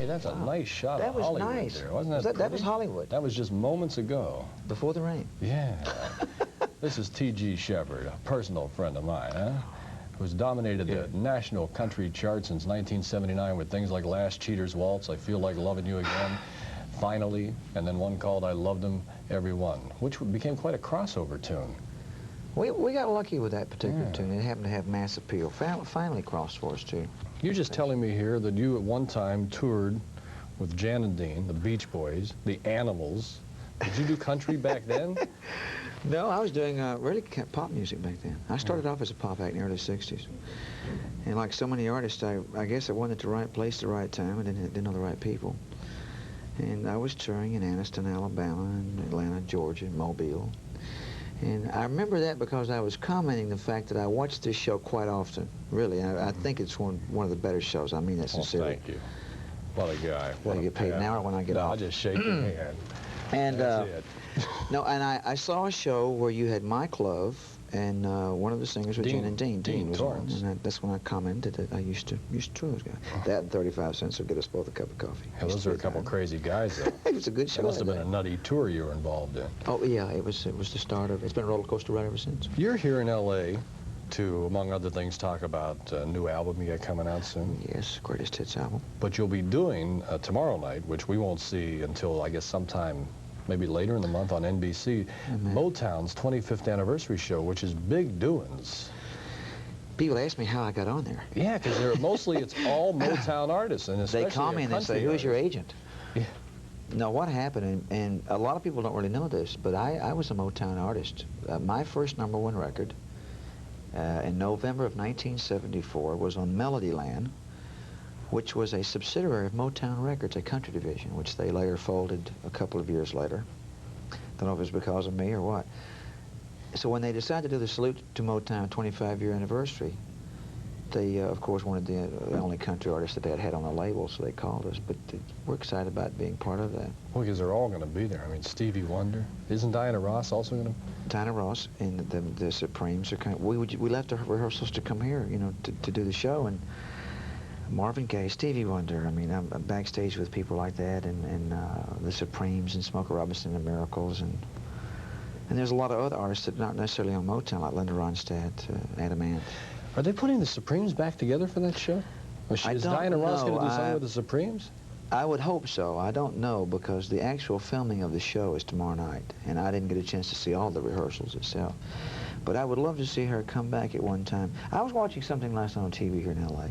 Hey, that's a nice shot That of was Hollywood nice. there, wasn't that? That was Hollywood. That was just moments ago. Before the rain. Yeah. This is T.G. Sheppard, a personal friend of mine, huh? Who's dominated the national country chart since 1979 with things like Last Cheater's Waltz, I Feel Like Loving You Again, Finally, and then one called I Loved Them, Every One, which became quite a crossover tune. We got lucky with that particular tune. It happened to have mass appeal. Finally crossed for us, too. You're just telling me here that you at one time toured with Jan and Dean, the Beach Boys, the Animals. Did you do country back then? No, I was doing really pop music back then. I started off as a pop act in the early 60s. And like so many artists, I guess I went at the right place at the right time and didn't know the right people. And I was touring in Anniston, Alabama, and Atlanta, Georgia, and Mobile. And I remember that because I was commenting the fact that I watched this show quite often. Really, I think it's one of the better shows. I mean that sincerely. Thank you. What a guy. I get paid an hour when I get off. I'll just shake your hand. And that's it. No, and I saw a show where you had Mike Love and one of the singers was Jan and Dean. Dean was one, and that's when I commented that I used to tour those guys. That and 35 cents would get us both a cup of coffee. Yeah, those are a couple crazy guys, though. It was a good show. It must have been a nutty tour you were involved in. Oh yeah, it was the start of. It's been a roller coaster ride ever since. You're here in L.A. to, among other things, talk about a new album you got coming out soon. Yes, Greatest Hits album. But you'll be doing tomorrow night, which we won't see until I guess sometime maybe later in the month on NBC, Motown's 25th anniversary show, which is big doings. People ask me how I got on there. Yeah, because it's all Motown artists, and especially they call me and they say, "Who's your agent?" Yeah. No, what happened, and a lot of people don't really know this, but I was a Motown artist. My first #1 record in November of 1974 was on Melodyland, which was a subsidiary of Motown Records, a country division, which they later folded a couple of years later. Don't know if it was because of me or what. So when they decided to do the Salute to Motown 25-year anniversary, they, of course, wanted the only country artist that they had on the label, so they called us. But we're excited about being part of that. Well, because they're all going to be there. I mean, Stevie Wonder. Isn't Diana Ross also going to? Diana Ross and the Supremes are kind of, we left the rehearsals to come here, you know, to do the show. And Marvin Gaye, Stevie Wonder, I mean, I'm backstage with people like that, and the Supremes and Smokey Robinson and the Miracles, and there's a lot of other artists that aren't necessarily on Motown, like Linda Ronstadt, Adam Ant. Are they putting the Supremes back together for that show? Is Diana Ross going to do something with the Supremes? I would hope so. I don't know, because the actual filming of the show is tomorrow night, and I didn't get a chance to see all the rehearsals itself. But I would love to see her come back at one time. I was watching something last night on TV here in L.A.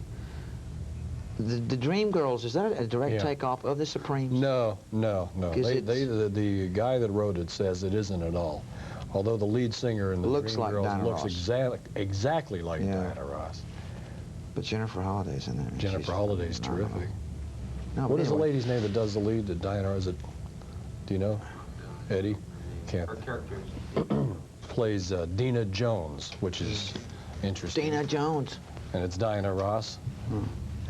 The Dream Girls, is that a direct takeoff of the Supremes? No. The guy that wrote it says it isn't at all. Although the lead singer in the Dream Girls looks exactly like Diana Ross. But Jennifer Holliday's in there. Jennifer Holliday's terrific. No, what is the lady's name that does the lead? That Diana, is it? Do you know? Eddie? Can't. Her characters. Plays Dina Jones, which is interesting. Dina Jones. And it's Diana Ross.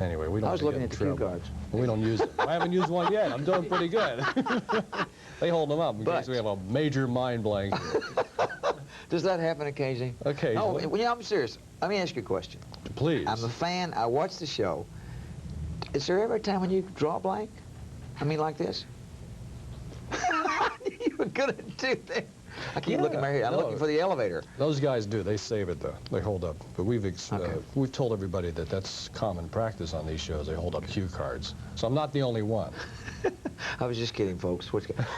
Anyway, we don't. I was looking at the cue cards. We don't use it. I haven't used one yet. I'm doing pretty good. They hold them up in case we have a major mind blank. Does that happen occasionally? Occasionally. Oh, I'm serious. Let me ask you a question. Please. I'm a fan. I watch the show. Is there ever a time when you draw a blank? I mean, like this? You were good at do that. I keep looking right here. I'm looking for the elevator. Those guys do. They save it, though. They hold up. But we've told everybody that that's common practice on these shows. They hold up cue cards. So I'm not the only one. I was just kidding, folks.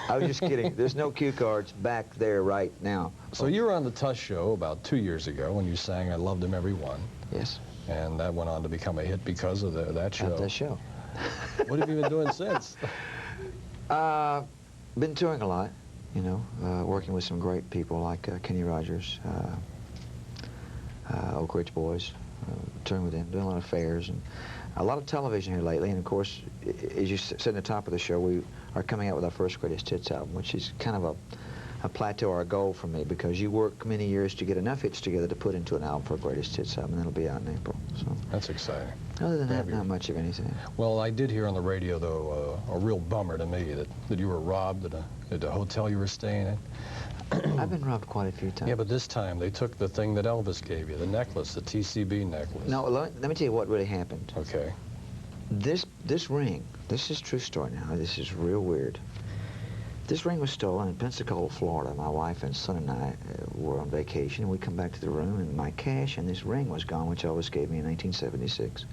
I was just kidding. There's no cue cards back there right now. So you were on the Tuss show about 2 years ago when you sang I Loved Them Every One. Yes. And that went on to become a hit because of that show. That show. What have you been doing since? Been touring a lot, you know, working with some great people like Kenny Rogers, Oak Ridge Boys, touring with them, doing a lot of fairs, and a lot of television here lately. And of course, as you said at the top of the show, we are coming out with our first Greatest Hits album, which is kind of a plateau or a goal for me, because you work many years to get enough hits together to put into an album for a Greatest Hits album, and that'll be out in April. So that's exciting. Other than that, not much of anything. Well, I did hear on the radio, though, a real bummer to me that you were robbed at a hotel you were staying in. I've been robbed quite a few times. Yeah, but this time they took the thing that Elvis gave you, the necklace, the TCB necklace. No, let me tell you what really happened. Okay. This ring, this is a true story now. This is real weird. This ring was stolen in Pensacola, Florida. My wife and son and I were on vacation. We come back to the room, and my cash and this ring was gone, which Elvis gave me in 1976.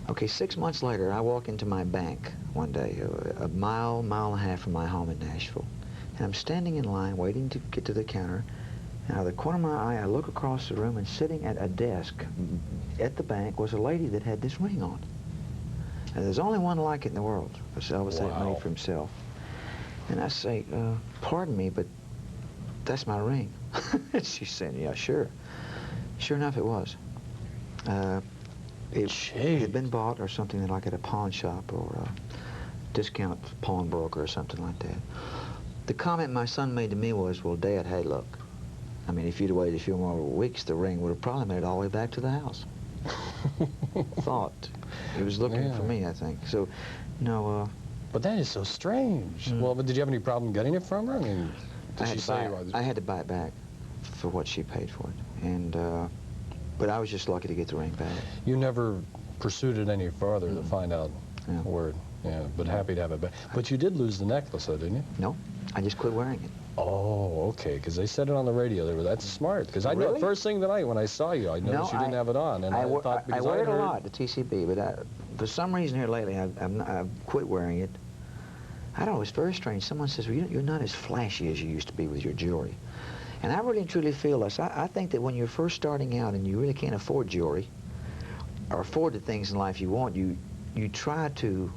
Okay, 6 months later, I walk into my bank one day, a mile and a half from my home in Nashville. And I'm standing in line, waiting to get to the counter. And out of the corner of my eye, I look across the room, and sitting at a desk at the bank was a lady that had this ring on. And there's only one like it in the world, because Elvis had it made for himself. And I say, pardon me, but that's my ring. She said, yeah, sure. Sure enough, it was. It had been bought or something like at a pawn shop or a discount pawnbroker or something like that. The comment my son made to me was, well, Dad, hey, look. I mean, if you'd waited a few more weeks, the ring would have probably made it all the way back to the house. Thought. He was looking for me, I think. So, no, But that is so strange. Well, but did you have any problem getting it from her? I mean, did she say... I had to buy it back for what she paid for it. And, but I was just lucky to get the ring back. You never pursued it any further to find out where... Yeah, but happy to have it back. But you did lose the necklace, though, didn't you? No, I just quit wearing it. Oh, okay, because they said it on the radio. That's smart, because I know first thing tonight when I saw you, I noticed you didn't have it on, and I thought because I wear it a lot, the TCB, but for some reason here lately, I've quit wearing it. I don't know, it's very strange. Someone says, well, you're not as flashy as you used to be with your jewelry. And I really and truly feel this. I think that when you're first starting out and you really can't afford jewelry, or afford the things in life you want, you try to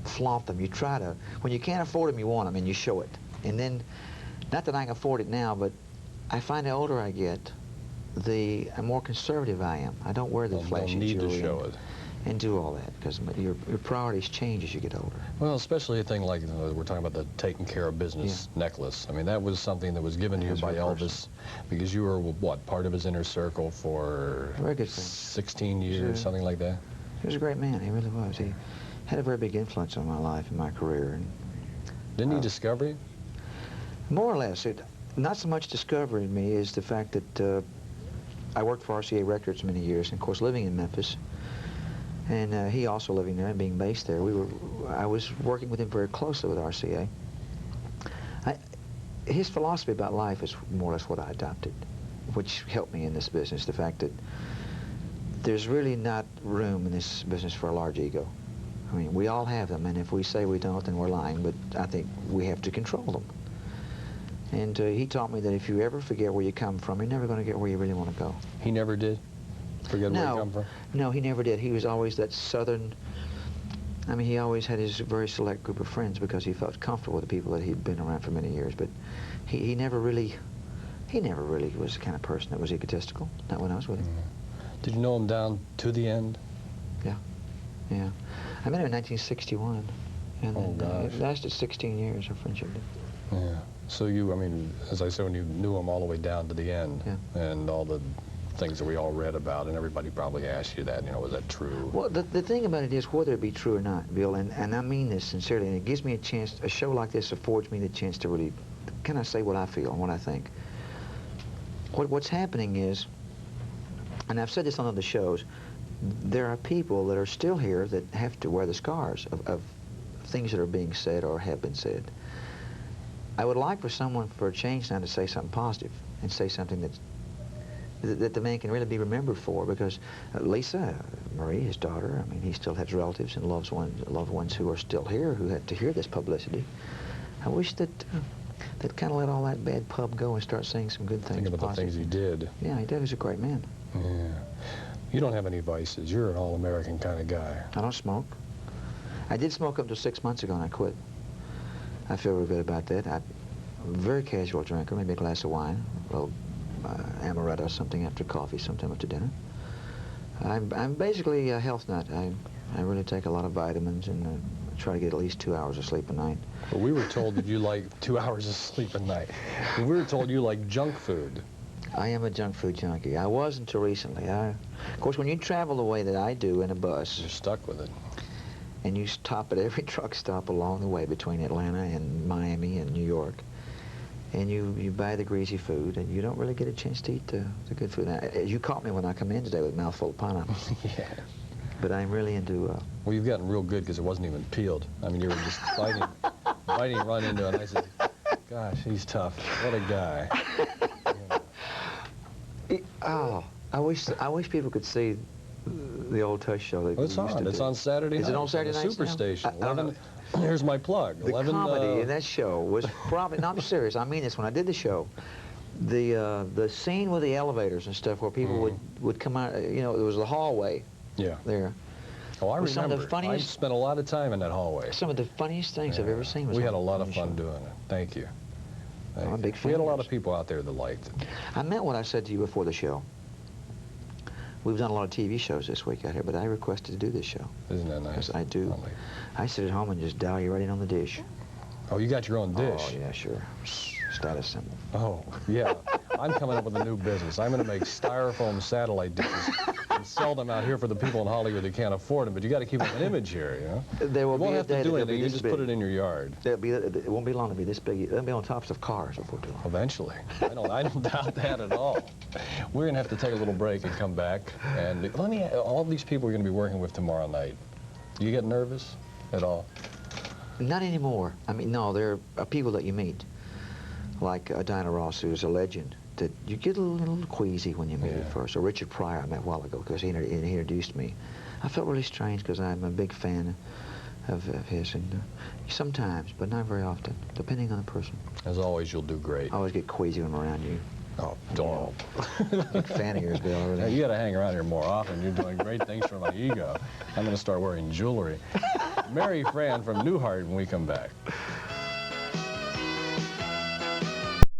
flaunt them. You try to, when you can't afford them, you want them, and you show it. And then, not that I can afford it now, but I find the older I get, the more conservative I am. I don't wear the flashy jewelry. You don't need to show it. And do all that, because your priorities change as you get older. Well, especially a thing like, we're talking about the taking care of business necklace. I mean, that was something that was given to you by Elvis, because you were, what, part of his inner circle for 16 years, something like that? He was a great man, he really was. He had a very big influence on my life and my career. And didn't he discover you? More or less. Not so much discovering me is the fact that I worked for RCA Records many years, and of course living in Memphis, and he also living there and being based there. I was working with him very closely with RCA. His philosophy about life is more or less what I adopted, which helped me in this business, the fact that there's really not room in this business for a large ego. I mean, we all have them, and if we say we don't, then we're lying, but I think we have to control them. And he taught me that if you ever forget where you come from, you're never going to get where you really want to go. He never did? Forget where you come from? No, he never did. He was always that southern... I mean, he always had his very select group of friends because he felt comfortable with the people that he'd been around for many years, but he never really was the kind of person that was egotistical, not when I was with him. Did you know him down to the end? Yeah. I met him in 1961, and then it lasted 16 years, our friendship did. Yeah. So you, I mean, as I said, when you knew him all the way down to the end, and all the things that we all read about, and everybody probably asked you that, was that true? Well, the thing about it is whether it be true or not, Bill, and I mean this sincerely, and it gives me a chance, a show like this affords me the chance to really, kind of say what I feel and what I think. What's happening is, and I've said this on other shows, there are people that are still here that have to wear the scars of things that are being said or have been said. I would like for someone, for a change now, to say something positive and say something that the man can really be remembered for, because Lisa, Marie, his daughter, I mean, he still has relatives and loved ones who are still here who have to hear this publicity. I wish that they'd kind of let all that bad pub go and start saying some good things. Think about the things he did. Yeah, he did. He's a great man. Yeah. You don't have any vices. You're an all-American kind of guy. I don't smoke. I did smoke up to 6 months ago, and I quit. I feel real good about that. I'm a very casual drinker, maybe a glass of wine, a little amaretto or something after coffee, sometime after dinner. I'm basically a health nut. I really take a lot of vitamins and try to get at least 2 hours of sleep a night. Well, we were told that you like 2 hours of sleep a night. We were told you like junk food. I am a junk food junkie. I was until recently. Of course, when you travel the way that I do in a bus... You're stuck with it. And you stop at every truck stop along the way between Atlanta and Miami and New York, and you buy the greasy food, and you don't really get a chance to eat the good food. Now, you caught me when I come in today with a mouthful of pineapple. Yeah. But I'm really into... Well, you've gotten real good because it wasn't even peeled. I mean, you were just fighting run into it. And I said, gosh, he's tough. What a guy. Oh, I wish people could see the old Tush show. Well, it's on. It's on Saturday night. Is it on Saturday night? Superstation. Here's my plug. The comedy in that show was probably, no, I'm serious, I mean this, when I did the show, the scene with the elevators and stuff where people would come out, you know, there was the hallway there. Oh, I remember. Some of the funniest, I spent a lot of time in that hallway. Some of the funniest things I've ever seen. We had a lot of fun doing it. Thank you. I'm a big fan. We had a lot of people out there that liked it. I meant what I said to you before the show. We've done a lot of TV shows this week out here, but I requested to do this show. Isn't that nice? Yes, I do. I sit at home and just dial you right in on the dish. Oh, you got your own dish? Oh, yeah, sure. Status symbol. Oh, yeah. I'm coming up with a new business. I'm going to make styrofoam satellite dishes and sell them out here for the people in Hollywood that can't afford them, but you got to keep up an image here, you know? There will you won't be have a day to do that anything. You just put it in your yard. It won't be long to be this big. They'll be on tops of cars before too long. Eventually. I don't doubt that at all. We're going to have to take a little break and come back. And all these people we're going to be working with tomorrow night, do you get nervous at all? Not anymore. I mean, no, there are people that you meet, like Diana Ross, who's a legend, that you get a little queasy when you meet her first. Or Richard Pryor I met a while ago because he introduced me. I felt really strange because I'm a big fan of his, and sometimes, but not very often, depending on the person. As always, you'll do great. I always get queasy when I'm around you. Oh, don't. Big fan of yours, Bill. Over there. You got to hang around here more often. You're doing great things for my ego. I'm going to start wearing jewelry. Mary Fran from Newhart when we come back.